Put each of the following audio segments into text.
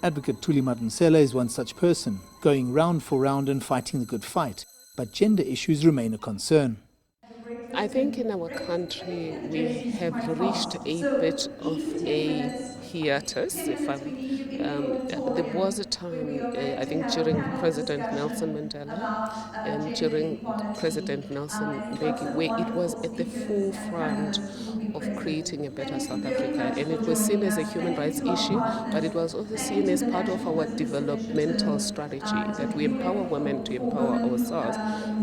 Advocate Thuli Madonsela is one such person, going round for round and fighting the good fight. But gender issues remain a concern. I think in our country we have reached a bit of a hiatus. There was a time, I think during President Nelson Mandela and during President Nelson Mbeki, where it was at the forefront of creating a better South Africa. And it was seen as a human rights issue, but it was also seen as part of our developmental strategy, that we empower women to empower ourselves.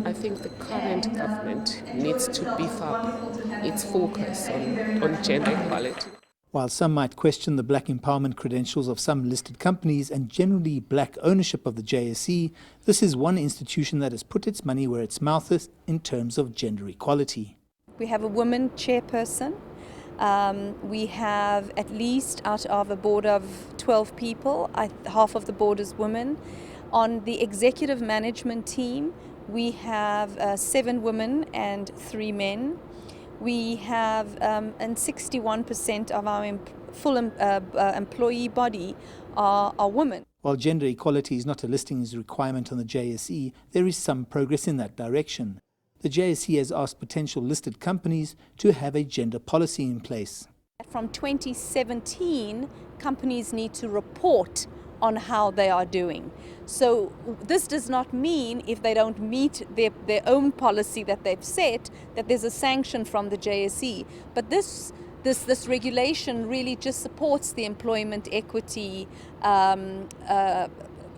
I think the current government needs to beef up its focus on gender equality. While some might question the black empowerment credentials of some listed companies and generally black ownership of the JSE, this is one institution that has put its money where its mouth is in terms of gender equality. We have a woman chairperson. We have at least out of a board of 12 people, half of the board is women. On the executive management team, we have 7 women and 3 men. We have, and 61% of our full employee body are women. While gender equality is not a listings requirement on the JSE, there is some progress in that direction. The JSE has asked potential listed companies to have a gender policy in place. From 2017, companies need to report on how they are doing. So this does not mean if they don't meet their own policy that they've set, that there's a sanction from the JSE. But this regulation really just supports the employment equity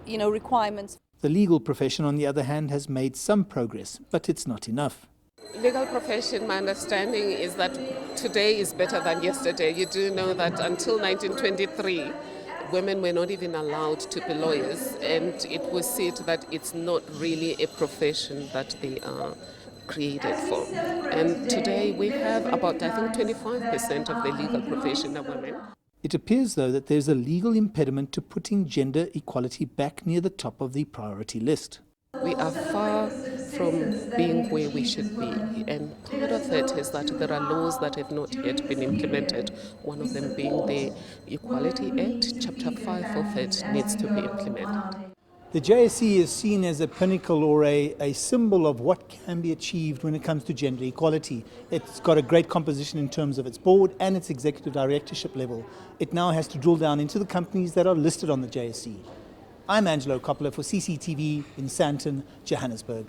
requirements. The legal profession, on the other hand, has made some progress, but it's not enough. Legal profession, my understanding is that today is better than yesterday. You do know that until 1923, women were not even allowed to be lawyers, and it was said that it's not really a profession that they are created for. And today we have about, I think, 25% of the legal profession are women. It appears, though, that there's a legal impediment to putting gender equality back near the top of the priority list. We are far from being where we should be, and part of it is that there are laws that have not yet been implemented, one of them being the Equality Act. Chapter 5 of it needs to be implemented. The JSE is seen as a pinnacle or a symbol of what can be achieved when it comes to gender equality. It's got a great composition in terms of its board and its executive directorship level. It now has to drill down into the companies that are listed on the JSE. I'm Angelo Coppola for CCTV in Sandton, Johannesburg.